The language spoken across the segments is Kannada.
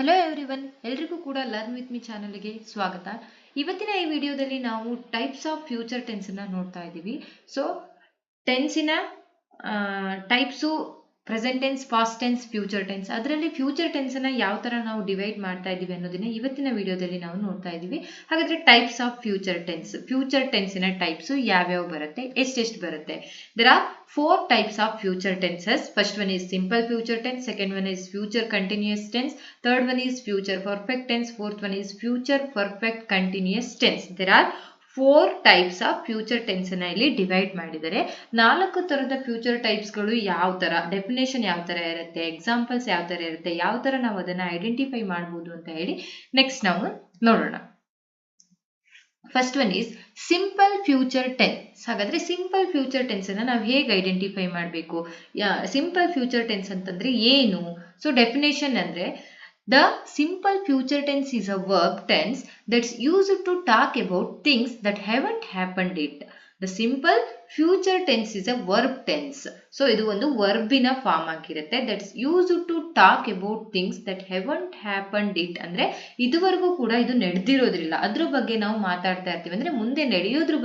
ಹಲೋ ಎವ್ರಿವನ್, ಎಲ್ರಿಗೂ ಕೂಡ ಲರ್ನ್ ವಿತ್ ಮಿ ಚಾನಲ್ಗೆ ಸ್ವಾಗತ. ಇವತ್ತಿನ ಈ ವಿಡಿಯೋದಲ್ಲಿ ನಾವು ಟೈಪ್ಸ್ ಆಫ್ ಫ್ಯೂಚರ್ ಟೆನ್ಸನ್ನು ನೋಡ್ತಾ ಇದ್ದೀವಿ. ಸೊ ಟೆನ್ಸಿನ types present tense, past tense, future tense. ಅದರಲ್ಲಿ ಫ್ಯೂಚರ್ ಟೆನ್ಸನ್ನು ಯಾವ ಥರ ನಾವು ಡಿವೈಡ್ ಮಾಡ್ತಾ ಇದ್ದೀವಿ ಅನ್ನೋದನ್ನ ಇವತ್ತಿನ ವಿಡಿಯೋದಲ್ಲಿ ನಾವು ನೋಡ್ತಾ ಇದ್ದೀವಿ. ಹಾಗಾದರೆ ಟೈಪ್ಸ್ ಆಫ್ ಫ್ಯೂಚರ್ ಟೆನ್ಸಿನ ಟೈಪ್ಸು ಯಾವ್ಯಾವ ಬರುತ್ತೆ, ಎಷ್ಟೆಷ್ಟು ಬರುತ್ತೆ? There are 4 types of future tenses. First one is simple future tense, second one is future continuous tense, third one is future perfect tense, fourth one is future perfect continuous tense. There are 4 types of future tense ಅನ್ನ ಇಲ್ಲಿ ಡಿವೈಡ್ ಮಾಡಿದ್ದಾರೆ. 4 ತರದ ಫ್ಯೂಚರ್ ಟೈಪ್ಸ್ಗಳು ಯಾವ ತರ, ಡೆಫಿನೇಷನ್ ಯಾವ ತರ ಇರುತ್ತೆ, ಎಕ್ಸಾಂಪಲ್ಸ್ ಯಾವ ತರ ಇರುತ್ತೆ, ಯಾವ ತರ ನಾವು ಅದನ್ನ ಐಡೆಂಟಿಫೈ ಮಾಡಬಹುದು ಅಂತ ಹೇಳಿ ನೆಕ್ಸ್ಟ್ ನಾವು ನೋಡೋಣ. First one is simple future tense. ಹಾಗಾದ್ರೆ ಸಿಂಪಲ್ ಫ್ಯೂಚರ್ ಟೆನ್ಸ್ ಅನ್ನ ನಾವು ಹೇಗೆ ಐಡೆಂಟಿಫೈ ಮಾಡಬೇಕು? ಸಿಂಪಲ್ ಫ್ಯೂಚರ್ ಟೆನ್ಸ್ ಅಂತಂದ್ರೆ ಏನು? ಸೊ ಡೆಫಿನೇಷನ್ ಅಂದ್ರೆ the simple future tense is a verb tense that's used to talk about things that haven't happened yet. The simple future tense is a verb tense. So ಇದು ಒಂದು ವರ್ಬಿನ ಫಾರ್ಮ್ ಆಗಿರುತ್ತೆ. That's use to talk about things that haven't happened it. ಅಂದ್ರೆ ಇದುವರೆಗೂ ಕೂಡ ಇದು ನಡೆದಿರೋದ್ರಿಲ್ಲ, ಅದ್ರ ಬಗ್ಗೆ ನಾವು ಮಾತಾಡ್ತಾ ಇರ್ತೀವಿ. ಅಂದ್ರೆ ಮುಂದೆ ನಡೆಯೋದ್ರ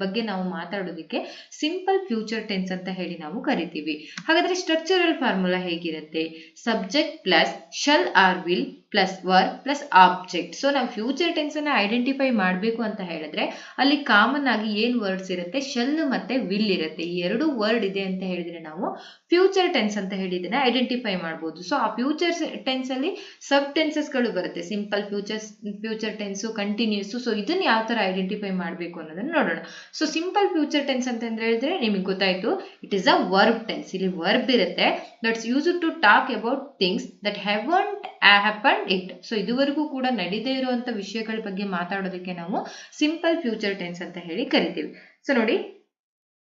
ಬಗ್ಗೆ ನಾವು ಮಾತಾಡೋದಕ್ಕೆ ಸಿಂಪಲ್ ಫ್ಯೂಚರ್ ಟೆನ್ಸ್ ಅಂತ ಹೇಳಿ ನಾವು ಕರಿತೀವಿ. ಹಾಗಾದ್ರೆ ಸ್ಟ್ರಕ್ಚರಲ್ ಫಾರ್ಮುಲಾ ಹೇಗಿರುತ್ತೆ? Subject plus shall or will plus verb plus object. So ನಾವು ಫ್ಯೂಚರ್ ಟೆನ್ಸ್ ಅನ್ನ ಐಡೆಂಟಿಫೈ ಮಾಡಬೇಕು ಅಂತ ಹೇಳಿದ್ರೆ ಅಲ್ಲಿ ಕಾಮನ್ ಆಗಿ ಏನ್ ವರ್ಡ್ಸ್ ಇರುತ್ತೆ? ಶಲ್ ಮತ್ತೆ ವಿಲ್ ಇರುತ್ತೆ. ಈ ಎರಡು ವರ್ಡ್ ಇದೆ ಅಂತ ಹೇಳಿದ್ರೆ ನಾವು ಫ್ಯೂಚರ್ ಟೆನ್ಸ್ ಅಂತ ಹೇಳಿ ಇದನ್ನ ಐಡೆಂಟಿಫೈ ಮಾಡಬಹುದು. ಸೊ ಆ ಫ್ಯೂಚರ್ ಟೆನ್ಸ್ ಅಲ್ಲಿ ಸಬ್ ಟೆನ್ಸಸ್ ಗಳು ಬರುತ್ತೆ. Simple future tense, continuous. So ಇದನ್ನ ಯಾವ ತರ ಐಡೆಂಟಿಫೈ ಮಾಡಬೇಕು ಅನ್ನೋದನ್ನ ನೋಡೋಣ. ಸೊ ಸಿಂಪಲ್ ಫ್ಯೂಚರ್ ಟೆನ್ಸ್ ಅಂತ ಹೇಳಿದ್ರೆ ನಿಮಗೆ ಗೊತ್ತಾಯ್ತು, it is a verb tense. ಇಲ್ಲಿ ವರ್ಬ್ ಇರುತ್ತೆ. That's use to talk about things that haven't happened it. So ಇದುವರೆಗೂ ಕೂಡ ನಡೀದೇ ಇರುವಂತ ವಿಷಯಗಳ ಬಗ್ಗೆ ಮಾತಾಡೋದಕ್ಕೆ ನಾವು ಸಿಂಪಲ್ ಫ್ಯೂಚರ್ ಟೆನ್ಸ್ ಅಂತ ಹೇಳಿ ಕರಿತೀವಿ. ಸೊ ನೋಡಿ,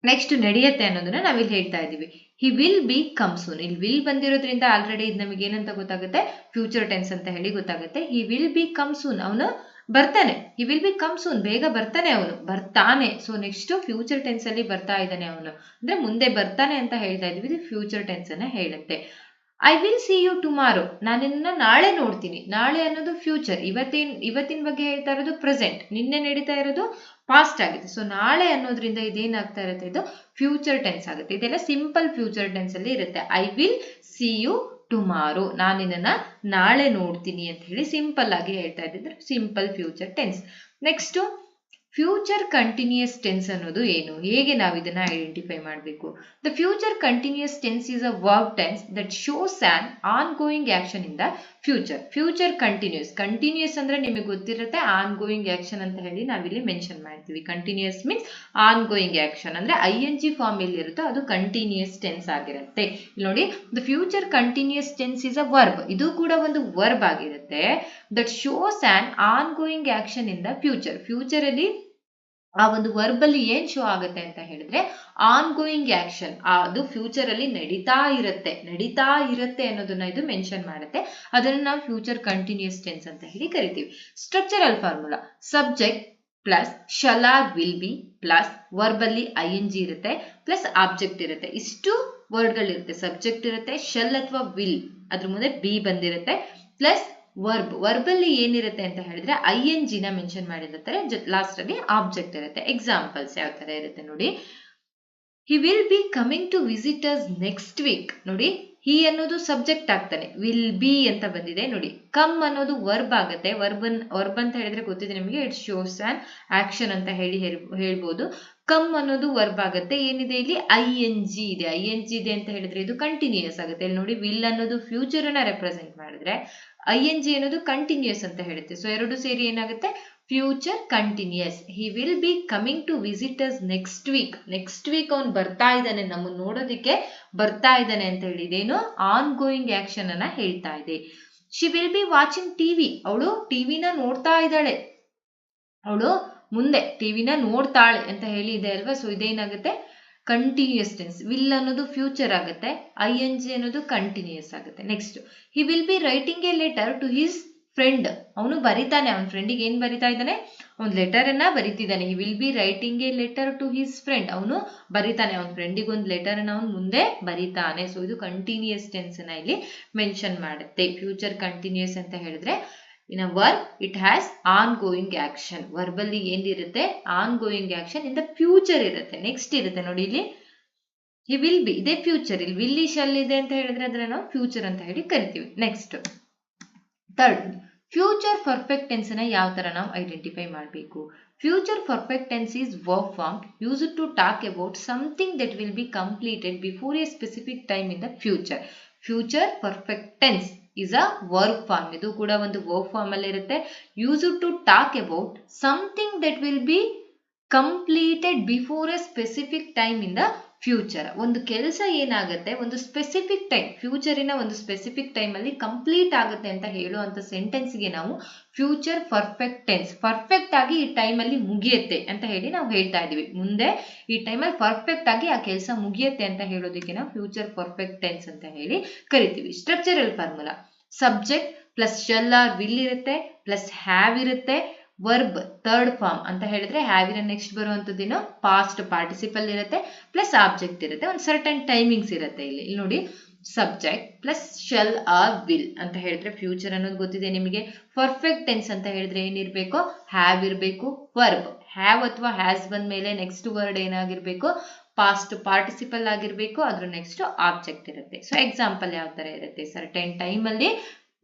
ನೆಕ್ಸ್ಟ್ ನಡೆಯುತ್ತೆ ಅನ್ನೋದನ್ನ ನಾವಿಲ್ಲಿ ಹೇಳ್ತಾ ಇದೀವಿ. ಹಿ ವಿಲ್ ಬಿ ಕಮ್ ಸೂನ್. ಇಲ್ಲಿ ವಿಲ್ ಬಂದಿರೋದ್ರಿಂದ ಆಲ್ರೆಡಿ ಇದು ನಮಗೆ ಏನಂತ ಗೊತ್ತಾಗುತ್ತೆ? ಫ್ಯೂಚರ್ ಟೆನ್ಸ್ ಅಂತ ಹೇಳಿ ಗೊತ್ತಾಗುತ್ತೆ. ಹಿ ವಿಲ್ ಬಿ ಕಮ್ ಸೂನ್. ಅವನು ಬರ್ತಾನೆ. ಹಿ ವಿಲ್ ಬಿ ಕಮ್ ಸೂನ್. ಬೇಗ ಬರ್ತಾನೆ, ಅವನು ಬರ್ತಾನೆ. ಸೊ ನೆಕ್ಸ್ಟ್ ಫ್ಯೂಚರ್ ಟೆನ್ಸ್ ಅಲ್ಲಿ ಬರ್ತಾ ಇದ್ದಾನೆ ಅವನು, ಅಂದ್ರೆ ಮುಂದೆ ಬರ್ತಾನೆ ಅಂತ ಹೇಳ್ತಾ ಇದೀವಿ. ಇದು ಫ್ಯೂಚರ್ ಟೆನ್ಸ್ ಅನ್ನ ಹೇಳುತ್ತೆ. I will see you tomorrow. ನಾನಿನ್ನ ನಾಳೆ ನೋಡ್ತೀನಿ. ನಾಳೆ ಅನ್ನೋದು ಫ್ಯೂಚರ್. ಇವತ್ತಿನ ಬಗ್ಗೆ ಹೇಳ್ತಾ ಇರೋದು ಪ್ರೆಸೆಂಟ್. ನಿನ್ನೆ ನಡೀತಾ ಇರೋದು ಪಾಸ್ಟ್ ಆಗಿದೆ. ಸೊ ನಾಳೆ ಅನ್ನೋದ್ರಿಂದ ಇದೇನಾಗ್ತಾ ಇರುತ್ತೆ? ಇದು ಫ್ಯೂಚರ್ ಟೆನ್ಸ್ ಆಗುತ್ತೆ. ಇದೆಲ್ಲ ಸಿಂಪಲ್ ಫ್ಯೂಚರ್ ಟೆನ್ಸ್ ಅಲ್ಲಿ ಇರುತ್ತೆ. I will see you tomorrow. ನಾನಿನ್ನ ನಾಳೆ ನೋಡ್ತೀನಿ ಅಂತ ಹೇಳಿ ಸಿಂಪಲ್ ಆಗಿ ಹೇಳ್ತಾ ಇದ್ದಿದ್ರೆ simple future tense. Next future continuous tense ಅನ್ನೋದು ಏನು? ಹೇಗೆ ನಾವು ಇದನ್ನ ಐಡೆಂಟಿಫೈ ಮಾಡಬೇಕು? The future continuous tense is a verb tense that shows on on going action in the future. Future continuous ಅಂದ್ರೆ ನಿಮಗೆ ಗೊತ್ತಿರುತ್ತೆ, ಆನ್ ಗೋಯಿಂಗ್ ಆಕ್ಷನ್ ಅಂತ ಹೇಳಿ ನಾವಿಲ್ಲಿ ಮೆನ್ಷನ್ ಮಾಡ್ತೀವಿ. Continuous means on going action. ಅಂದ್ರೆ ING ಫಾರ್ಮ್ ಎಲ್ಲಿ ಇರುತ್ತೋ ಅದು ಕಂಟಿನ್ಯೂಸ್ ಟೆನ್ಸ್ ಆಗಿರುತ್ತೆ. ಇಲ್ಲಿ ನೋಡಿ, the future continuous tense is a verb. ಇದು ಕೂಡ ಒಂದು ವರ್ಬ್ ಆಗಿರುತ್ತೆ. That shows on on going action in the future. Future ಅಲ್ಲಿ ಆ ಒಂದು ವರ್ಬ್ ಅಲ್ಲಿ ಏನ್ ಶೋ ಆಗುತ್ತೆ ಅಂತ ಹೇಳಿದ್ರೆ ಆನ್ ಗೋಯಿಂಗ್ ಆಕ್ಷನ್. ಅದು ಫ್ಯೂಚರ್ ಅಲ್ಲಿ ನಡೀತಾ ಇರುತ್ತೆ ಅನ್ನೋದನ್ನ ಇದು ಮೆನ್ಷನ್ ಮಾಡುತ್ತೆ. ಅದನ್ನ ನಾವು ಫ್ಯೂಚರ್ ಕಂಟಿನ್ಯೂಸ್ ಟೆನ್ಸ್ ಅಂತ ಹೇಳಿ ಕರಿತೀವಿ. Structural formula subject plus shall or will be plus verb ಅಲ್ಲಿ ING ಇರುತ್ತೆ ಪ್ಲಸ್ ಆಬ್ಜೆಕ್ಟ್ ಇರುತ್ತೆ. ಇಷ್ಟು ವರ್ಡ್ ಗಳಿರುತ್ತೆ. ಸಬ್ಜೆಕ್ಟ್ ಇರುತ್ತೆ, ಶಲ್ ಅಥವಾ ವಿಲ್, ಅದ್ರ ಮುಂದೆ ಬಿ ಬಂದಿರುತ್ತೆ, ಪ್ಲಸ್ ವರ್ಬ್ ಅಲ್ಲಿ ಏನಿರುತ್ತೆ ಅಂತ ಹೇಳಿದ್ರೆ ING ನ ಮೆನ್ಷನ್ ಮಾಡಿರ್ತಾರೆ. ಲಾಸ್ಟ್ ಅಲ್ಲಿ ಆಬ್ಜೆಕ್ಟ್ ಇರುತ್ತೆ. ಎಕ್ಸಾಂಪಲ್ಸ್ ಯಾವ ತರ ಇರುತ್ತೆ ನೋಡಿ. He will be coming to visit us next week. ನೋಡಿ, ಹಿ ಅನ್ನೋದು ಸಬ್ಜೆಕ್ಟ್ ಆಗ್ತಾನೆ, ವಿಲ್ ಬಿ ಅಂತ ಬಂದಿದೆ. ನೋಡಿ, ಕಮ್ ಅನ್ನೋದು ವರ್ಬ್ ಆಗುತ್ತೆ. ವರ್ಬ್ ಅಂತ ಹೇಳಿದ್ರೆ ಗೊತ್ತಿದೆ ನಿಮಗೆ, ಇಟ್ ಶೋಸ್ ಆನ್ ಆಕ್ಷನ್ ಅಂತ ಹೇಳ್ಬೋದು. ಕಮ್ ಅನ್ನೋದು ವರ್ಬ್ ಆಗುತ್ತೆ. ಏನಿದೆ ಇಲ್ಲಿ? ING ಇದೆ ಅಂತ ಹೇಳಿದ್ರೆ ಇದು ಕಂಟಿನ್ಯೂಸ್ ಆಗುತ್ತೆ. ಇಲ್ಲಿ ನೋಡಿ, ವಿಲ್ ಅನ್ನೋದು ಫ್ಯೂಚರ್ ಅನ್ನ ರೆಪ್ರೆಸೆಂಟ್ ಮಾಡಿದ್ರೆ ING ಅನ್ನೋದು ಕಂಟಿನ್ಯೂಸ್ ಅಂತ ಹೇಳುತ್ತೆ. ಸೊ ಎರಡು ಸೇರಿ ಏನಾಗುತ್ತೆ? Future continuous. He will be coming to visit us next week ಅವನು ಬರ್ತಾ ಇದ್ದಾನೆ, ನಮ್ಮನ್ನು ನೋಡೋದಿಕ್ಕೆ ಬರ್ತಾ ಇದ್ದಾನೆ ಅಂತ ಹೇಳಿ ಇದೇನು ಆನ್ ಗೋಯಿಂಗ್ ಆಕ್ಷನ್ ಅನ್ನ ಹೇಳ್ತಾ ಇದೆ. She will be watching TV. ಅವಳು ಟಿವಿನ ನೋಡ್ತಾ ಇದ್ದಾಳೆ. ಅವಳು ಮುಂದೆ ಟಿವಿನ ನೋಡ್ತಾಳೆ ಅಂತ ಹೇಳಿ ಇದೆ ಅಲ್ವಾ. ಸೊ ಇದೇನಾಗುತ್ತೆ? Continuous tense. ವಿಲ್ ಅನ್ನೋದು ಫ್ಯೂಚರ್ ಆಗುತ್ತೆ, ING ಅನ್ನೋದು ಕಂಟಿನ್ಯೂಸ್ ಆಗುತ್ತೆ. Next, he will be writing a letter to his friend. ಅವನು ಬರಿತಾನೆ, ಅವನ ಫ್ರೆಂಡಿಗೆ ಏನ್ ಬರಿತಾ ಇದ್ದಾನೆ? ಒಂದು ಲೆಟರ್ ಅನ್ನ ಬರೀತಿದ್ದಾನೆ. He will be writing a letter to his friend. ಅವನು ಬರೀತಾನೆ, ಅವನ ಫ್ರೆಂಡಿಗೆ ಒಂದು ಲೆಟರ್ ಅನ್ನ ಅವನು ಮುಂದೆ ಬರೀತಾನೆ. ಸೊ ಇದು ಕಂಟಿನ್ಯೂಸ್ ಟೆನ್ಸ್ ನ ಇಲ್ಲಿ ಮೆನ್ಷನ್ ಮಾಡುತ್ತೆ. ಫ್ಯೂಚರ್ ಕಂಟಿನ್ಯೂಸ್ ಅಂತ ಹೇಳಿದ್ರೆ in a verb it has on going action. Verb ಅಲ್ಲಿ ಏನಿರುತ್ತೆ, on going action in the future ಇರುತ್ತೆ. ನೆಕ್ಸ್ಟ್ ಇರುತ್ತೆ ನೋಡಿ ಇಲ್ಲಿ ಹಿ ವಿಲ್ ಬಿ, ಇದೇ ಫ್ಯೂಚರ್. ಇಲ್ಲಿ ವಿಲ್ ಶಲ್ ಇದೆ ಅಂತ ಹೇಳಿದ್ರೆ ಅದನ್ನ ನಾವು ಫ್ಯೂಚರ್ ಅಂತ ಹೇಳಿ ಕರಿತೀವಿ. Next third, future perfect tense ನ ಯಾವ ತರ ನಾವು ಐಡೆಂಟಿಫೈ ಮಾಡಬೇಕು. Future perfect tense is verb form used to talk about something that will be completed before A specific time in the future. Future perfect tense is a verb form. ಇದು ಕೂಡ ಒಂದು verb form ಅಲ್ಲಿ ಇರುತ್ತೆ. Used to talk about something that will be completed before a specific time in the future. ಒಂದು ಕೆಲಸ ಏನಾಗುತ್ತೆ, ಒಂದು ಸ್ಪೆಸಿಫಿಕ್ ಟೈಮ್, ಫ್ಯೂಚರಿನ ಒಂದು ಸ್ಪೆಸಿಫಿಕ್ ಟೈಮ್ ಅಲ್ಲಿ ಕಂಪ್ಲೀಟ್ ಆಗುತ್ತೆ ಅಂತ ಹೇಳುವಂತ ಸೆಂಟೆನ್ಸ್ಗೆ ನಾವು ಫ್ಯೂಚರ್ ಪರ್ಫೆಕ್ಟ್ ಟೆನ್ಸ್, ಪರ್ಫೆಕ್ಟ್ ಆಗಿ ಈ ಟೈಮ್ ಅಲ್ಲಿ ಮುಗಿಯುತ್ತೆ ಅಂತ ಹೇಳಿ ನಾವು ಹೇಳ್ತಾ ಇದೀವಿ. ಮುಂದೆ ಈ ಟೈಮಲ್ಲಿ ಪರ್ಫೆಕ್ಟ್ ಆಗಿ ಆ ಕೆಲಸ ಮುಗಿಯುತ್ತೆ ಅಂತ ಹೇಳೋದಕ್ಕೆ ನಾವು ಫ್ಯೂಚರ್ ಪರ್ಫೆಕ್ಟ್ ಟೆನ್ಸ್ ಅಂತ ಹೇಳಿ ಕರಿತೀವಿ. Structural formula subject plus shall or will ಇರುತ್ತೆ, ಪ್ಲಸ್ ಹ್ಯಾವ್ ಇರುತ್ತೆ, ವರ್ಬ್ ಥರ್ಡ್ ಫಾರ್ಮ್ ಅಂತ ಹೇಳಿದ್ರೆ ಹ್ಯಾವಿನ ನೆಕ್ಸ್ಟ್ ಬರುವಂತದ್ದೇನೋ ಪಾಸ್ಟ್ ಪಾರ್ಟಿಸಿಪಲ್ ಇರುತ್ತೆ, ಪ್ಲಸ್ ಆಬ್ಜೆಕ್ಟ್ ಇರುತ್ತೆ. ಒಂದು ಸರ್ಟನ್ ಟೈಮಿಂಗ್ಸ್ ಇರುತ್ತೆ. ಇಲ್ಲಿ ನೋಡಿ subject plus shall or will ಅಂತ ಹೇಳಿದ್ರೆ ಫ್ಯೂಚರ್ ಅನ್ನೋದು ಗೊತ್ತಿದೆ ನಿಮಗೆ. ಪರ್ಫೆಕ್ಟ್ ಟೆನ್ಸ್ ಅಂತ ಹೇಳಿದ್ರೆ ಏನಿರ್ಬೇಕು, ಹ್ಯಾವ್ ಇರಬೇಕು. ವರ್ಬ್ ಹ್ಯಾವ್ ಅಥವಾ ಹ್ಯಾಸ್ ಬಂದ ಮೇಲೆ ನೆಕ್ಸ್ಟ್ ವರ್ಡ್ ಏನಾಗಿರ್ಬೇಕು, ಪಾಸ್ಟ್ ಪಾರ್ಟಿಸಿಪಲ್ ಆಗಿರ್ಬೇಕು. ಅದ್ರ ನೆಕ್ಸ್ಟ್ ಆಬ್ಜೆಕ್ಟ್ ಇರುತ್ತೆ. ಸೊ ಎಕ್ಸಾಂಪಲ್ ಯಾವ ತರ ಇರುತ್ತೆ, ಸರ್ಟೆನ್ ಟೈಮ್ ಅಲ್ಲಿ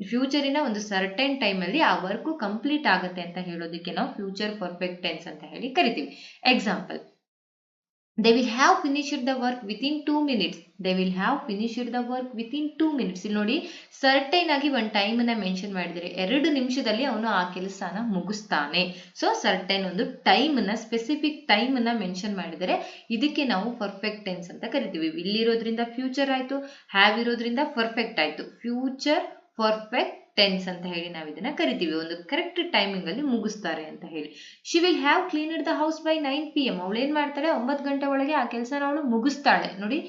ಫ್ಯೂಚರಿನ ಒಂದು ಸರ್ಟೆನ್ ಟೈಮ್ ಅಲ್ಲಿ ಆ ವರ್ಕ್ ಕಂಪ್ಲೀಟ್ ಆಗುತ್ತೆ ಅಂತ ಹೇಳೋದಕ್ಕೆ ನಾವು ಫ್ಯೂಚರ್ ಪರ್ಫೆಕ್ಟ್ ಟೆನ್ಸ್ ಅಂತ ಹೇಳಿ ಕರಿತೀವಿ. Example, they will have finished the work within 2 minutes. they will have finished the work within 2 minutes. ಇಲ್ಲಿ ನೋಡಿ ಸರ್ಟೈನ್ ಆಗಿ ಒಂದು ಟೈಮ್ ಅನ್ನ ಮೆನ್ಷನ್ ಮಾಡಿದರೆ 2 ನಿಮಿಷದಲ್ಲಿ ಅವನು ಆ ಕೆಲಸನ ಮುಗಿಸ್ತಾನೆ. ಸೊ ಸರ್ಟೈನ್ ಒಂದು ಟೈಮ್ ಅನ್ನ, ಸ್ಪೆಸಿಫಿಕ್ ಟೈಮ್ ಅನ್ನ ಮೆನ್ಷನ್ ಮಾಡಿದರೆ ಇದಕ್ಕೆ ನಾವು ಪರ್ಫೆಕ್ಟ್ ಟೆನ್ಸ್ ಅಂತ ಕರಿತೀವಿ. ವಿಲ್ ಇರೋದ್ರಿಂದ ಫ್ಯೂಚರ್ ಆಯ್ತು, ಹ್ಯಾವ್ ಇರೋದ್ರಿಂದ ಪರ್ಫೆಕ್ಟ್ ಆಯ್ತು. ಫ್ಯೂಚರ್ ಪರ್ಫೆಕ್ಟ್ ಟೆನ್ಸ್ ಅಂತ ಹೇಳಿ ನಾವು ಇದನ್ನ ಕರಿತೀವಿ. ಒಂದು ಕರೆಕ್ಟ್ ಟೈಮಿಂಗ್ ಅಲ್ಲಿ ಮುಗಿಸ್ತಾರೆ ಅಂತ ಹೇಳಿ. She will have cleaned the house by 9 PM. ಅವಳು ಏನ್ ಮಾಡ್ತಾಳೆ, 9 ಗಂಟೆ ಒಳಗೆ ಆ ಕೆಲಸನ ಅವಳು ಮುಗಿಸ್ತಾಳೆ. ನೋಡಿ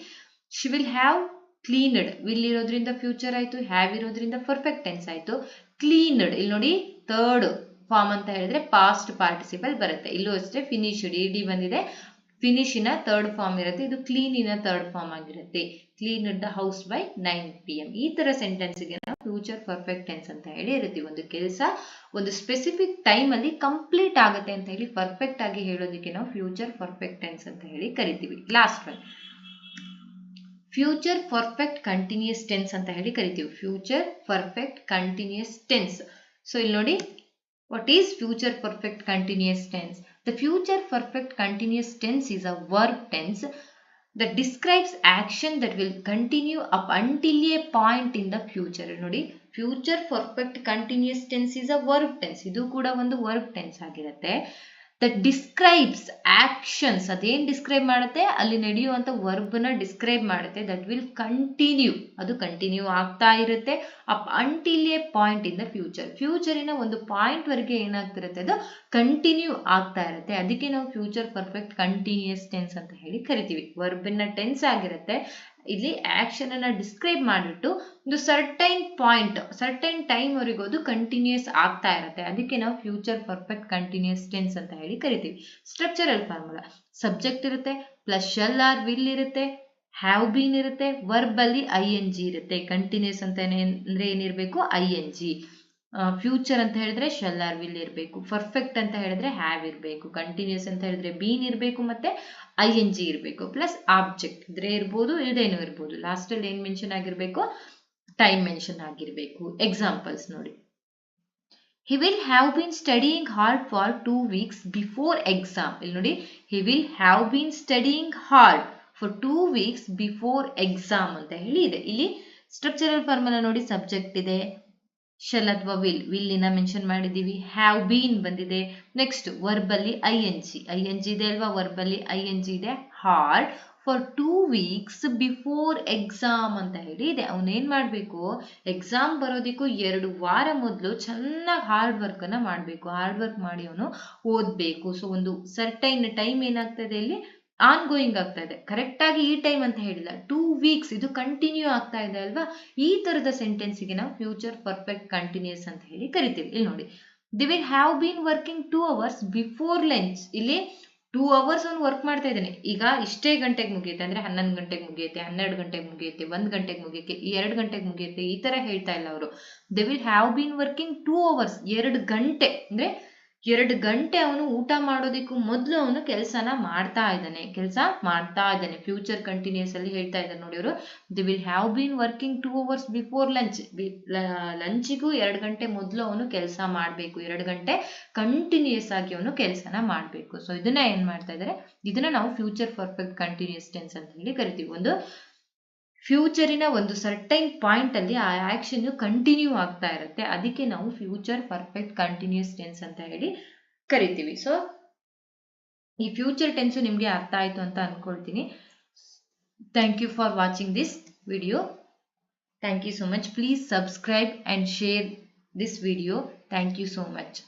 she will have cleaned, will ಇರೋದ್ರಿಂದ ಫ್ಯೂಚರ್ ಆಯ್ತು, ಹ್ಯಾವ್ ಇರೋದ್ರಿಂದ ಪರ್ಫೆಕ್ಟ್ ಟೆನ್ಸ್ ಆಯ್ತು. ಕ್ಲೀನ್ಡ್ ಇಲ್ಲಿ ನೋಡಿ ಥರ್ಡ್ ಫಾರ್ಮ್ ಅಂತ ಹೇಳಿದ್ರೆ ಪಾಸ್ಟ್ ಪಾರ್ಟಿಸಿಪಲ್ ಬರುತ್ತೆ. ಇಲ್ಲೂ ಅಷ್ಟೇ ಫಿನಿಶ್ಡ್ ಇಡಿ ಬಂದಿದೆ, ಫಿನಿಶಿನ ಥರ್ಡ್ ಫಾರ್ಮ್ ಇರುತ್ತೆ. ಇದು ಕ್ಲೀನಿನ ಥರ್ಡ್ ಫಾರ್ಮ್ ಆಗಿರುತ್ತೆ. Cleaned the house by 9 PM. ಈ ತರ ಸೆಂಟೆನ್ಸ್ಗೆ ನಾವು ಫ್ಯೂಚರ್ ಪರ್ಫೆಕ್ಟ್ ಟೆನ್ಸ್ ಅಂತ ಹೇಳಿ ಇರ್ತೀವಿ. ಒಂದು ಕೆಲಸ ಒಂದು ಸ್ಪೆಸಿಫಿಕ್ ಟೈಮ್ ಅಲ್ಲಿ ಕಂಪ್ಲೀಟ್ ಆಗುತ್ತೆ ಅಂತ ಹೇಳಿ ಪರ್ಫೆಕ್ಟ್ ಆಗಿ ಹೇಳೋದಕ್ಕೆ ನಾವು ಫ್ಯೂಚರ್ ಪರ್ಫೆಕ್ಟ್ ಟೆನ್ಸ್ ಅಂತ ಹೇಳಿ ಕರಿತೀವಿ. Last one future perfect continuous tense ಅಂತ ಹೇಳಿ ಕರಿತೀವಿ. Future perfect continuous tense. So ಇಲ್ಲಿ ನೋಡಿ what is future perfect continuous tense? The future perfect continuous tense is a verb tense that describes action that will continue up until a point in the future. ನೋಡಿ future perfect continuous tense is a verb tense. ಇದು ಕೂಡ ಒಂದು ವರ್ಬ್ ಟೆನ್ಸ್ ಆಗಿರುತ್ತೆ. that describes actions, ಅದೇನ್ ಡಿಸ್ಕ್ರೈಬ್ ಮಾಡುತ್ತೆ, ಅಲ್ಲಿ ನಡೆಯುವಂತ ವರ್ಬ್ ನ ಡಿಸ್ಕ್ರೈಬ್ ಮಾಡುತ್ತೆ. that will continue, ಅದು ಕಂಟಿನ್ಯೂ ಆಗ್ತಾ ಇರುತ್ತೆ up until a point in the future. ಫ್ಯೂಚರಿನ ಒಂದು ಪಾಯಿಂಟ್ ವರೆಗೆ ಏನಾಗ್ತಿರುತ್ತೆ, ಅದು ಕಂಟಿನ್ಯೂ ಆಗ್ತಾ ಇರುತ್ತೆ. ಅದಕ್ಕೆ ನಾವು ಫ್ಯೂಚರ್ ಪರ್ಫೆಕ್ಟ್ ಕಂಟಿನ್ಯೂಸ್ ಟೆನ್ಸ್ ಅಂತ ಹೇಳಿ ಕರಿತೀವಿ. ವರ್ಬಿನ ಟೆನ್ಸ್ ಆಗಿರುತ್ತೆ. ಇಲ್ಲಿ ಆಕ್ಷನ್ ಅನ್ನ ಡಿಸ್ಕ್ರೈಬ್ ಮಾಡಿಬಿಟ್ಟು ಒಂದು ಸರ್ಟೈನ್ ಪಾಯಿಂಟ್, ಸರ್ಟೈನ್ ಟೈಮ್ ವರೆಗೂ ಅದು ಕಂಟಿನ್ಯೂಸ್ ಆಗ್ತಾ ಇರುತ್ತೆ. ಅದಕ್ಕೆ ನಾವು ಫ್ಯೂಚರ್ ಪರ್ಫೆಕ್ಟ್ ಕಂಟಿನ್ಯೂಸ್ ಟೆನ್ಸ್ ಅಂತ ಹೇಳಿ ಕರಿತೀವಿ. ಸ್ಟ್ರಕ್ಚರಲ್ ಫಾರ್ಮುಲಾ ಸಬ್ಜೆಕ್ಟ್ ಇರುತ್ತೆ, ಪ್ಲಸ್ ಶಲ್ ಆರ್ ವಿಲ್ ಇರುತ್ತೆ, ಹ್ಯಾವ್ ಬೀನ್ ಇರುತ್ತೆ, ವರ್ಬ್ ಅಲ್ಲಿ ING ಇರುತ್ತೆ. ಕಂಟಿನ್ಯೂಸ್ ಅಂತ ಅಂದ್ರೆ ಏನಿರ್ಬೇಕು, ING. ಫ್ಯೂಚರ್ ಅಂತ ಹೇಳಿದ್ರೆ ಶಲ್ ಆರ್ ವಿಲ್ ಇರಬೇಕು, ಪರ್ಫೆಕ್ಟ್ ಅಂತ ಹೇಳಿದ್ರೆ ಹ್ಯಾವ್ ಇರಬೇಕು, ಕಂಟಿನ್ಯೂಸ್ ಅಂತ ಹೇಳಿದ್ರೆ ಬೀನ್ ಇರಬೇಕು, ಮತ್ತೆ ING ಇರಬೇಕು, ಪ್ಲಸ್ ಆಬ್ಜೆಕ್ಟ್ ಇದ್ರೆ ಇರ್ಬೋದು, ಇಲ್ದೇನೂ ಇರ್ಬೋದು. ಲಾಸ್ಟ್ ಅಲ್ಲಿ ಏನ್ ಮೆನ್ಷನ್ ಆಗಿರ್ಬೇಕು, ಟೈಮ್ ಮೆನ್ಷನ್ ಆಗಿರ್ಬೇಕು. ಎಕ್ಸಾಂಪಲ್ಸ್ ನೋಡಿ, he will have been studying hard for 2 weeks before exam. ಇಲ್ಲಿ ನೋಡಿ he will have been studying hard for 2 weeks before exam ಅಂತ ಹೇಳಿ ಇದೆ. ಇಲ್ಲಿ ಸ್ಟ್ರಕ್ಚರಲ್ ಫಾರ್ಮುಲಾ ನೋಡಿ ಸಬ್ಜೆಕ್ಟ್ ಇದೆ, ಶಲ್ ಅಥವಾ ವಿಲ್ ಇನ ಮೆನ್ಷನ್ ಮಾಡಿದೀವಿ, ಹ್ಯಾವ್ ಬೀನ್ ಬಂದಿದೆ. ನೆಕ್ಸ್ಟ್ ವರ್ಬ್ ಅಲ್ಲಿ ING ಇದೆ ಅಲ್ವಾ, ವರ್ಬ್ ಅಲ್ಲಿ ING ಇದೆ. Hard for 2 weeks before exam ಅಂತ ಹೇಳಿ ಇದೆ. ಅವನೇನ್ ಮಾಡ್ಬೇಕು, ಎಕ್ಸಾಮ್ ಬರೋದಿಕ್ಕೂ 2 ವಾರ ಮೊದಲು ಚೆನ್ನಾಗಿ ಹಾರ್ಡ್ ವರ್ಕ್ ಅನ್ನ ಮಾಡ್ಬೇಕು. ಹಾರ್ಡ್ ವರ್ಕ್ ಮಾಡಿ ಅವನು ಓದ್ಬೇಕು. ಸೊ ಒಂದು ಸರ್ಟೈನ್ ಟೈಮ್ ಏನಾಗ್ತದೆ, ಇಲ್ಲಿ ಆನ್ ಗೋಯಿಂಗ್ ಆಗ್ತಾ ಇದೆ. ಕರೆಕ್ಟ್ ಆಗಿ ಈ ಟೈಮ್ ಅಂತ ಹೇಳಿಲ್ಲ, 2 weeks ಇದು ಕಂಟಿನ್ಯೂ ಆಗ್ತಾ ಇದೆ ಅಲ್ವಾ. ಈ ತರದ ಸೆಂಟೆನ್ಸ್ಗೆ ನಾವು ಫ್ಯೂಚರ್ ಪರ್ಫೆಕ್ಟ್ ಕಂಟಿನ್ಯೂಸ್ ಅಂತ ಹೇಳಿ ಕರಿತೀವಿ. ಇಲ್ಲಿ ನೋಡಿ they will have been working 2 hours before lunch. ಇಲ್ಲಿ 2 hours ಅವ್ನು ವರ್ಕ್ ಮಾಡ್ತಾ ಇದ್ದಾನೆ. ಈಗ ಇಷ್ಟೇ ಗಂಟೆಗೆ ಮುಗಿಯುತ್ತೆ ಅಂದ್ರೆ 11 ಗಂಟೆಗೆ ಮುಗಿಯುತ್ತೆ, 12 ಗಂಟೆಗೆ ಮುಗಿಯುತ್ತೆ, 1 ಗಂಟೆಗೆ ಮುಗಿಯುತ್ತೆ, 2 ಗಂಟೆಗೆ ಮುಗಿಯುತ್ತೆ, ಈ ತರ ಹೇಳ್ತಾ ಇಲ್ಲ ಅವರು. They will have been working 2 hours, 2 ಗಂಟೆ ಅಂದ್ರೆ 2 ಗಂಟೆ ಅವನು ಊಟ ಮಾಡೋದಕ್ಕೂ ಮೊದಲು ಅವನು ಕೆಲಸ ಮಾಡ್ತಾ ಇದ್ದಾನೆ. ಫ್ಯೂಚರ್ ಕಂಟಿನ್ಯೂಸ್ ಅಲ್ಲಿ ಹೇಳ್ತಾ ಇದ್ದಾರೆ ನೋಡಿ ಅವರು. They will have been working 2 hours before lunch. ಲಂಚಿಗೂ 2 ಗಂಟೆ ಮೊದಲು ಅವನು ಕೆಲಸ ಮಾಡಬೇಕು, 2 ಗಂಟೆ ಕಂಟಿನ್ಯೂಸ್ ಆಗಿ ಅವನು ಕೆಲಸನ ಮಾಡಬೇಕು. ಸೊ ಇದನ್ನ ಏನ್ ಮಾಡ್ತಾ ಇದ್ದಾರೆ, ಇದನ್ನ ನಾವು ಫ್ಯೂಚರ್ ಪರ್ಫೆಕ್ಟ್ ಕಂಟಿನ್ಯೂಸ್ ಟೆನ್ಸ್ ಅಂತ ಹೇಳಿ ಕರಿತೀವಿ. ಒಂದು ಫ್ಯೂಚರಿನ ಒಂದು ಸರ್ಟೈನ್ ಪಾಯಿಂಟ್ ಅಲ್ಲಿ ಆ ಆಕ್ಷನ್ ಕಂಟಿನ್ಯೂ ಆಗ್ತಾ ಇರುತ್ತೆ, ಅದಕ್ಕೆ ನಾವು ಫ್ಯೂಚರ್ ಪರ್ಫೆಕ್ಟ್ ಕಂಟಿನ್ಯೂಸ್ ಟೆನ್ಸ್ ಅಂತ ಹೇಳಿ ಕರಿತೀವಿ. ಸೊ ಈ ಫ್ಯೂಚರ್ ಟೆನ್ಸ್ ನಿಮ್ಗೆ ಅರ್ಥ ಆಯ್ತು ಅಂತ ಅನ್ಕೊಳ್ತೀನಿ. Thank you for watching this video. Thank you so much. Please subscribe and share this video. Thank you so much.